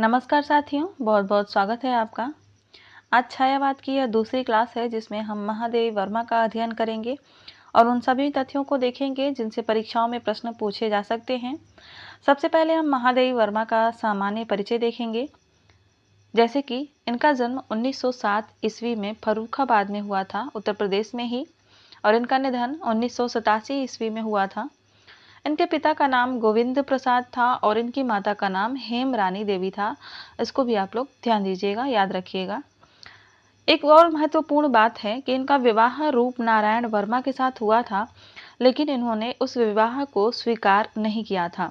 नमस्कार साथियों, बहुत बहुत स्वागत है आपका। आज छायावाद की यह दूसरी क्लास है जिसमें हम महादेवी वर्मा का अध्ययन करेंगे और उन सभी तथ्यों को देखेंगे जिनसे परीक्षाओं में प्रश्न पूछे जा सकते हैं। सबसे पहले हम महादेवी वर्मा का सामान्य परिचय देखेंगे। जैसे कि इनका जन्म 1907 ईस्वी में फर्रुखाबाद में हुआ था, उत्तर प्रदेश में ही, और इनका निधन 1987 ईस्वी में हुआ था। इनके पिता का नाम गोविंद प्रसाद था और इनकी माता का नाम हेमरानी देवी था। इसको भी आप लोग ध्यान दीजिएगा, याद रखिएगा। एक और महत्वपूर्ण बात है कि इनका विवाह रूप नारायण वर्मा के साथ हुआ था, लेकिन इन्होंने उस विवाह को स्वीकार नहीं किया था।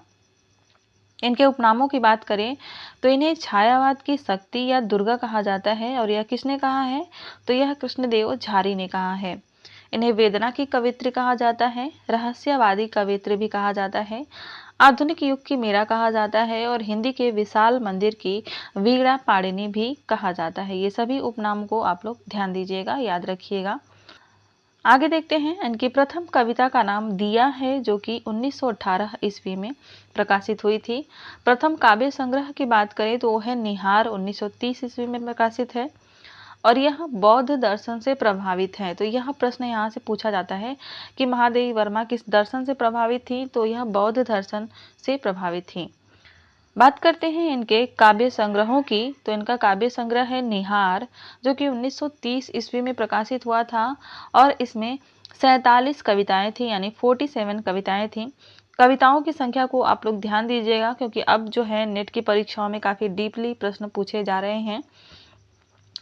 इनके उपनामों की बात करें तो इन्हें छायावाद की शक्ति या दुर्गा कहा जाता है, और यह किसने कहा है? तो यह कृष्णदेव झारी ने कहा है। इन्हें वेदना की कवित्री कहा जाता है, रहस्यवादी कवित्री भी कहा जाता है, आधुनिक युग की मीरा कहा जाता है और हिंदी के विशाल मंदिर की वीणा पाणिनि भी कहा जाता है। ये सभी उपनाम को आप लोग ध्यान दीजिएगा, याद रखिएगा। आगे देखते हैं, इनकी प्रथम कविता का नाम दिया है, जो कि 1918 ईस्वी में प्रकाशित हुई थी। प्रथम काव्य संग्रह की बात करें तो वो है निहार, 1930 ईस्वी में प्रकाशित है और यह बौद्ध दर्शन से प्रभावित है। तो यह प्रश्न यहाँ से पूछा जाता है कि महादेवी वर्मा किस दर्शन से प्रभावित थी? तो यह बौद्ध दर्शन से प्रभावित थी। बात करते हैं इनके काव्य संग्रहों की, तो इनका काव्य संग्रह है निहार, जो कि 1930 ईस्वी में प्रकाशित हुआ था और इसमें 47 कविताएं थी, यानी 47 कविताएं थी। कविताओं की संख्या को आप लोग ध्यान दीजिएगा, क्योंकि अब जो है नेट की परीक्षाओं में काफ़ी डीपली प्रश्न पूछे जा रहे हैं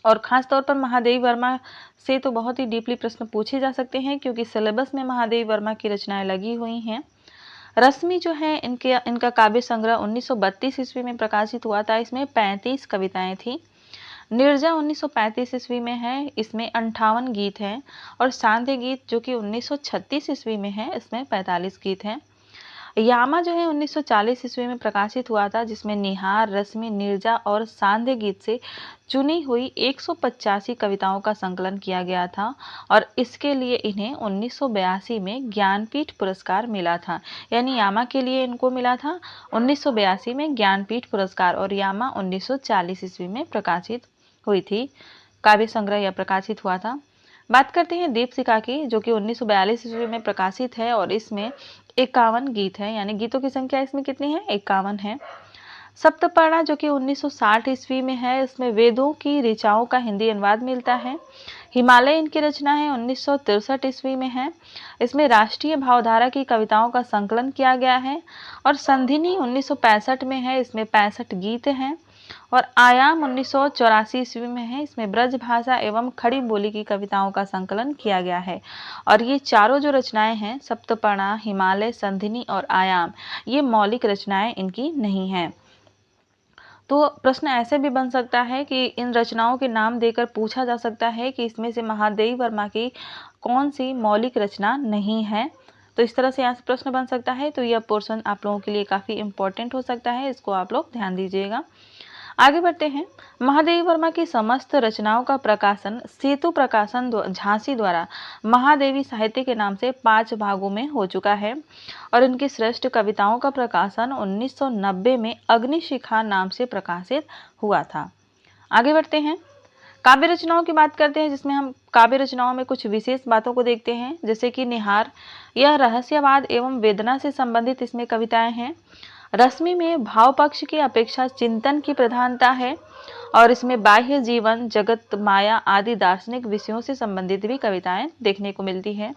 और ख़ास तौर पर महादेवी वर्मा से तो बहुत ही डीपली प्रश्न पूछे जा सकते हैं, क्योंकि सिलेबस में महादेवी वर्मा की रचनाएं लगी हुई हैं। रश्मि जो है इनका काव्य संग्रह 1932 ईस्वी में प्रकाशित हुआ था। इसमें 35 कविताएं थी। निर्जा 1935 ईस्वी में है, इसमें 58 गीत हैं और सांध्य गीत जो कि 1936 ईस्वी में है, इसमें 45 गीत हैं। यामा जो है 1940 ईस्वी में प्रकाशित हुआ था, जिसमें निहार, रश्मि, निर्जा और सांध्य गीत से चुनी हुई 185 कविताओं का संकलन किया गया था और इसके लिए इन्हें 1982 में ज्ञानपीठ पुरस्कार मिला था। यानी यामा के लिए इनको मिला था 1982 में ज्ञानपीठ पुरस्कार और यामा 1940 ईस्वी में प्रकाशित हुई थी, काव्य संग्रह यह प्रकाशित हुआ था। बात करते हैं दीपशिखा की, जो कि 1942 ईस्वी में प्रकाशित है और इसमें 51 गीत है, यानी गीतों की संख्या इसमें कितनी है? 51 है। सप्तपर्णा जो कि 1960 ईस्वी में है, इसमें वेदों की ऋचाओं का हिंदी अनुवाद मिलता है। हिमालय इनकी रचना है, 1963 ईस्वी में है। इसमें राष्ट्रीय भावधारा की कविताओं का संकलन किया गया है। और संधिनी 1965 में है, इसमें 65 गीत हैं। और आयाम 1984 ईस्वी में है, इसमें ब्रज भाषा एवं खड़ी बोली की कविताओं का संकलन किया गया है। और ये चारों जो रचनाएं हैं, सप्तपर्णा, हिमालय, संधिनी और आयाम, ये मौलिक रचनाएं इनकी नहीं हैं। तो प्रश्न ऐसे भी बन सकता है कि इन रचनाओं के नाम देकर पूछा जा सकता है कि इसमें से महादेवी वर्मा की कौन सी मौलिक रचना नहीं है। तो इस तरह से यहाँ से प्रश्न बन सकता है। तो यह पोर्शन आप लोगों के लिए काफ़ी इंपॉर्टेंट हो सकता है, इसको आप लोग ध्यान दीजिएगा। आगे बढ़ते हैं। महादेवी वर्मा की समस्त रचनाओं का प्रकाशन सेतु प्रकाशन झांसी द्वारा महादेवी साहित्य के नाम से 5 भागों में हो चुका है और इनकी श्रेष्ठ कविताओं का प्रकाशन 1990 में अग्निशिखा नाम से प्रकाशित हुआ था। आगे बढ़ते हैं, काव्य रचनाओं की बात करते हैं, जिसमें हम काव्य रचनाओं में कुछ विशेष बातों को देखते हैं। जैसे कि निहार, यह रहस्यवाद एवं वेदना से संबंधित इसमें कविताएं हैं। रश्मि में भाव पक्ष की अपेक्षा चिंतन की प्रधानता है और इसमें बाह्य जीवन, जगत, माया आदि दार्शनिक विषयों से संबंधित भी कविताएं देखने को मिलती है।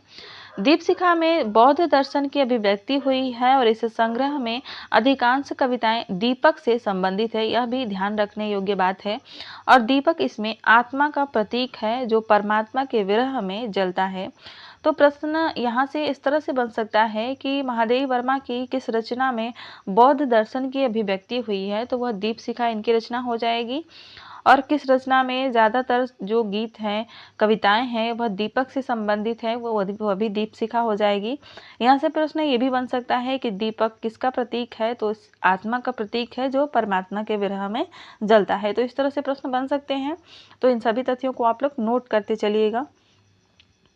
दीपशिखा में बौद्ध दर्शन की अभिव्यक्ति हुई है और इस संग्रह में अधिकांश कविताएं दीपक से संबंधित है, यह भी ध्यान रखने योग्य बात है। और दीपक इसमें आत्मा का प्रतीक है जो परमात्मा के विरह में जलता है। तो प्रश्न यहाँ से इस तरह से बन सकता है कि महादेवी वर्मा की किस रचना में बौद्ध दर्शन की अभिव्यक्ति हुई है, तो वह दीपशिखा इनकी रचना हो जाएगी। और किस रचना में ज़्यादातर जो गीत हैं, कविताएं हैं, वह दीपक से संबंधित है, वह भी दीपशिखा हो जाएगी। यहाँ से प्रश्न ये भी बन सकता है कि दीपक किसका प्रतीक है, तो इस आत्मा का प्रतीक है जो परमात्मा के विरह में जलता है। तो इस तरह से प्रश्न बन सकते हैं। तो इन सभी तथ्यों को आप लोग नोट करते चलिएगा।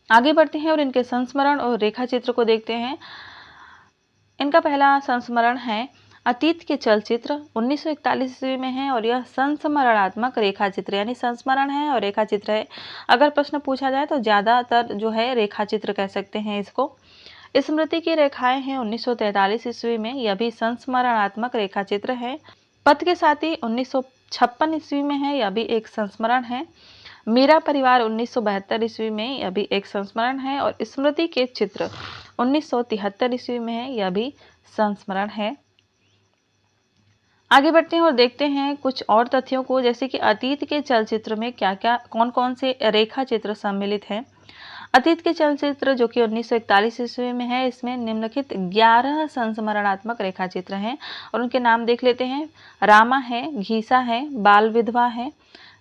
आगे बढ़ते हैं और इनके संस्मरण और रेखा चित्र को देखते हैं। इनका पहला संस्मरण है अतीत के चलचित्र 1941 ईस्वी में है और यह संस्मरणात्मक रेखा चित्र यानी संस्मरण है और रेखा चित्र है। अगर प्रश्न पूछा जाए तो ज़्यादातर जो है रेखा चित्र कह सकते हैं इसको। स्मृति की रेखाएं हैं 1943 ईस्वी में, यह भी संस्मरणात्मक रेखा चित्र है। पथ के साथी 1956 ईस्वी में है, यह भी एक संस्मरण है। मेरा परिवार 1972 ईस्वी में, यह भी एक संस्मरण है। और स्मृति के चित्र 1973 ईस्वी में है, यह भी संस्मरण है। आगे बढ़ते हैं और देखते हैं कुछ और तथ्यों को, जैसे कि अतीत के चलचित्र में क्या क्या कौन कौन से रेखा चित्र सम्मिलित हैं। अतीत के चलचित्र जो कि 1941 ईस्वी में है, इसमें निम्नलिखित 11 संस्मरणात्मक रेखा चित्र हैं और उनके नाम देख लेते हैं। रामा है, घीसा है, बाल विधवा है,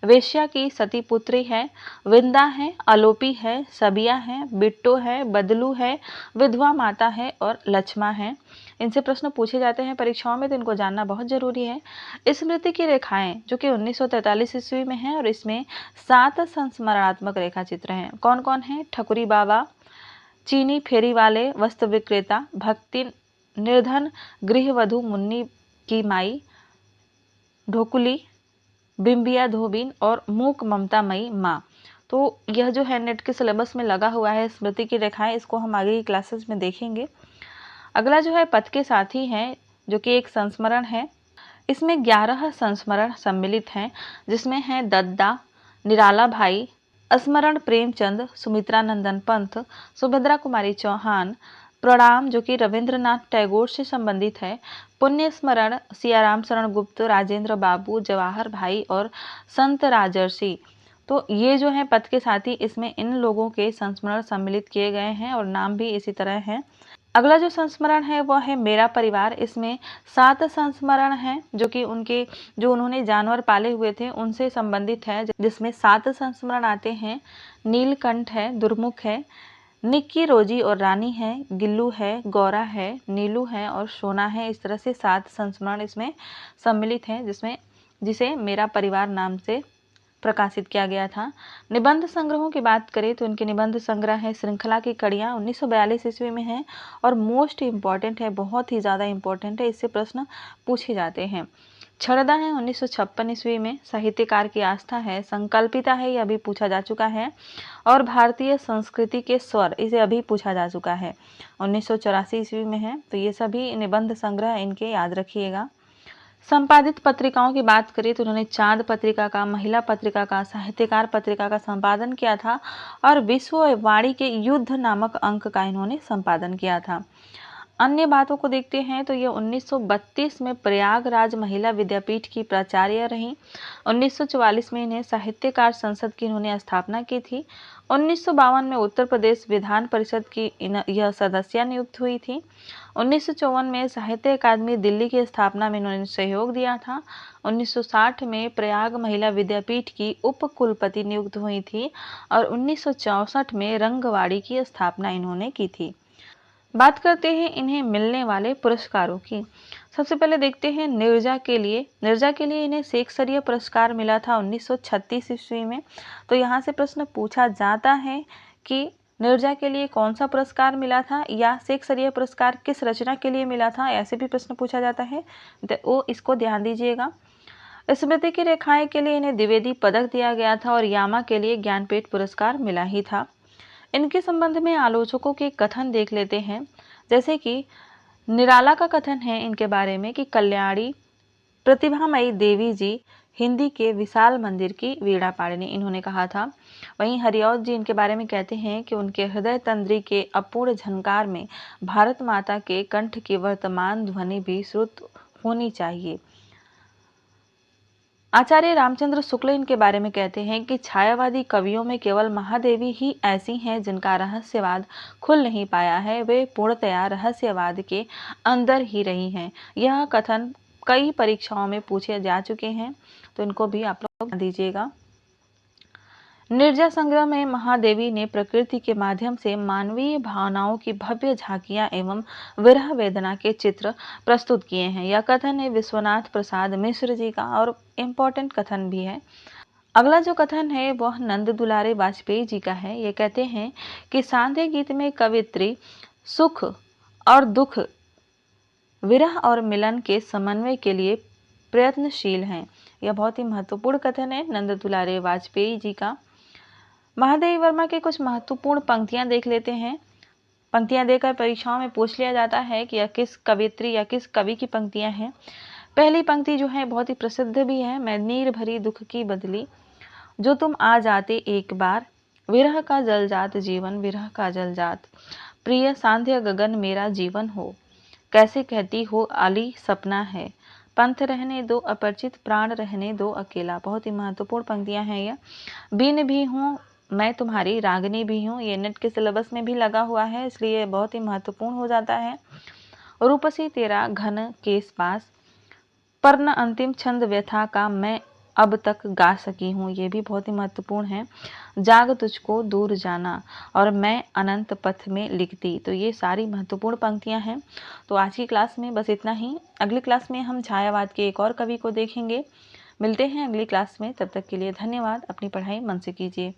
वेश्या की सती पुत्री है, विंदा है, अलोपी है, सबिया है, बिट्टो है, बदलू है, विधवा माता है और लक्ष्मा है। इनसे प्रश्न पूछे जाते हैं परीक्षाओं में, तो इनको जानना बहुत जरूरी है। स्मृति की रेखाएं जो कि 1943 ईस्वी में है और इसमें 7 संस्मरणात्मक रेखा चित्र हैं। कौन कौन है? ठकुरी बाबा, चीनी फेरी वाले, वस्त्र विक्रेता, भक्ति निर्धन, गृहवधू मुन्नी की माई, ढोकुली, बिंबिया धोबिन और मूक ममता मई माँ। तो यह जो है नेट के सिलेबस में लगा हुआ है स्मृति की रेखाएं, इसको हम आगे की क्लासेस में देखेंगे। अगला जो है पथ के साथी है जो कि एक संस्मरण है। इसमें 11 संस्मरण सम्मिलित हैं, जिसमें है दद्दा, निराला भाई, स्मरण प्रेमचंद, सुमित्रा नंदन पंत, सुभद्रा कुमारी चौहान, प्रणाम जो कि रविंद्रनाथ टैगोर से संबंधित है, पुण्य स्मरण सियाराम शरण गुप्त, राजेंद्र बाबू, जवाहर भाई और संत राजर्षि। तो ये जो है पथ के साथी, इसमें इन लोगों के संस्मरण सम्मिलित किए गए हैं और नाम भी इसी तरह हैं। अगला जो संस्मरण है वह है मेरा परिवार। इसमें 7 संस्मरण हैं जो कि उन्होंने जानवर पाले हुए थे उनसे संबंधित है, जिसमें 7 संस्मरण आते हैं। नीलकंठ है, दुर्मुख है, निक्की, रोजी और रानी है, गिल्लू है, गौरा है, नीलू है और सोना है। इस तरह से 7 संस्मरण इसमें सम्मिलित हैं, जिसे मेरा परिवार नाम से प्रकाशित किया गया था। निबंध संग्रहों की बात करें तो इनके निबंध संग्रह है श्रृंखला की कड़ियाँ 1942 ईस्वी में है और मोस्ट इम्पॉर्टेंट है, बहुत ही ज़्यादा इम्पॉर्टेंट है, इससे प्रश्न पूछे जाते हैं। छड़दा है 1956 ईस्वी में। साहित्यकार की आस्था है, संकल्पिता है, यह अभी पूछा जा चुका है। और भारतीय संस्कृति के स्वर, इसे अभी पूछा जा चुका है, 1984 ईस्वी में है। तो ये सभी निबंध संग्रह इनके याद रखिएगा। संपादित पत्रिकाओं की बात करें तो उन्होंने चांद पत्रिका का, महिला पत्रिका का, साहित्यकार पत्रिका का संपादन किया था और विश्व वाणी के युद्ध नामक अंक का इन्होंने संपादन किया था। अन्य बातों को देखते हैं तो ये 1932 में प्रयागराज महिला विद्यापीठ की प्राचार्य रहीं। 1944 में इन्हें साहित्यकार संसद की इन्होंने स्थापना की थी। 1952 में उत्तर प्रदेश विधान परिषद की यह सदस्य नियुक्त हुई थी। 1954 में साहित्य अकादमी दिल्ली की स्थापना में इन्होंने सहयोग दिया था। 1960 में प्रयाग महिला विद्यापीठ की उप कुलपति नियुक्त हुई थी और 1964 में रंगवाड़ी की स्थापना इन्होंने की थी। बात करते हैं इन्हें मिलने वाले पुरस्कारों की। सबसे पहले देखते हैं नीरजा के लिए इन्हें शेक्सपियर पुरस्कार मिला था 1936 ईस्वी में। तो यहाँ से प्रश्न पूछा जाता है कि नीरजा के लिए कौन सा पुरस्कार मिला था या शेक्सपियर पुरस्कार किस रचना के लिए मिला था, ऐसे भी प्रश्न पूछा जाता है, तो वो इसको ध्यान दीजिएगा। स्मृति की रेखाएं के लिए इन्हें द्विवेदी पदक दिया गया था और यामा के लिए ज्ञानपीठ पुरस्कार मिला ही था। इनके संबंध में आलोचकों के कथन देख लेते हैं, जैसे कि निराला का कथन है इनके बारे में कि कल्याणी प्रतिभामयी देवी जी हिंदी के विशाल मंदिर की वीणा पाणिनी इन्होंने कहा था। वहीं हरिऔध जी इनके बारे में कहते हैं कि उनके हृदय तंद्री के अपूर्ण झनकार में भारत माता के कंठ की वर्तमान ध्वनि भी श्रुत होनी चाहिए। आचार्य रामचंद्र शुक्ल इनके बारे में कहते हैं कि छायावादी कवियों में केवल महादेवी ही ऐसी हैं जिनका रहस्यवाद खुल नहीं पाया है, वे पूर्णतया रहस्यवाद के अंदर ही रही हैं। यह कथन कई परीक्षाओं में पूछे जा चुके हैं, तो इनको भी आप लोग ध्यान दीजिएगा। नीरजा संग्रह में महादेवी ने प्रकृति के माध्यम से मानवीय भावनाओं की भव्य झांकियां एवं विरह वेदना के चित्र प्रस्तुत किए हैं। यह कथन है विश्वनाथ प्रसाद मिश्र जी का और इम्पोर्टेंट कथन भी है। अगला जो कथन है वह नंद दुलारे वाजपेयी जी का है। ये कहते हैं कि सांध्य गीत में कवित्री सुख और दुख विरह और मिलन के समन्वय के लिए प्रयत्नशील हैं। यह बहुत ही महत्वपूर्ण कथन है नंद दुलारे वाजपेयी जी का। महादेवी वर्मा के कुछ महत्वपूर्ण पंक्तियां देख लेते हैं। पंक्तियां देकर परीक्षाओं में पूछ लिया जाता है कि यह किस कवियत्री या किस कवि की पंक्तियां हैं। पहली पंक्ति जो है बहुत ही प्रसिद्ध भी है। मैं नीर भरी दुख की बदली, जो तुम आ जाते एक बार, विरह का जलजात जीवन विरह का जलजात, प्रिय सांध्य गगन मेरा जीवन हो, कैसे कहती हो आली सपना है, पंथ रहने दो अपरिचित प्राण रहने दो अकेला। बहुत ही महत्वपूर्ण पंक्तियां हैं यह। बीन भी हूँ मैं तुम्हारी रागनी भी हूँ, ये नेट के सिलेबस में भी लगा हुआ है, इसलिए बहुत ही महत्वपूर्ण हो जाता है। रूपसी तेरा घन केस पास, पर न अंतिम छंद व्यथा का मैं अब तक गा सकी हूँ, ये भी बहुत ही महत्वपूर्ण है। जाग तुझको दूर जाना और मैं अनंत पथ में लिखती। तो ये सारी महत्वपूर्ण पंक्तियां हैं। तो आज की क्लास में बस इतना ही। अगली क्लास में हम छायावाद के एक और कवि को देखेंगे। मिलते हैं अगली क्लास में, तब तक के लिए धन्यवाद। अपनी पढ़ाई मन से कीजिए।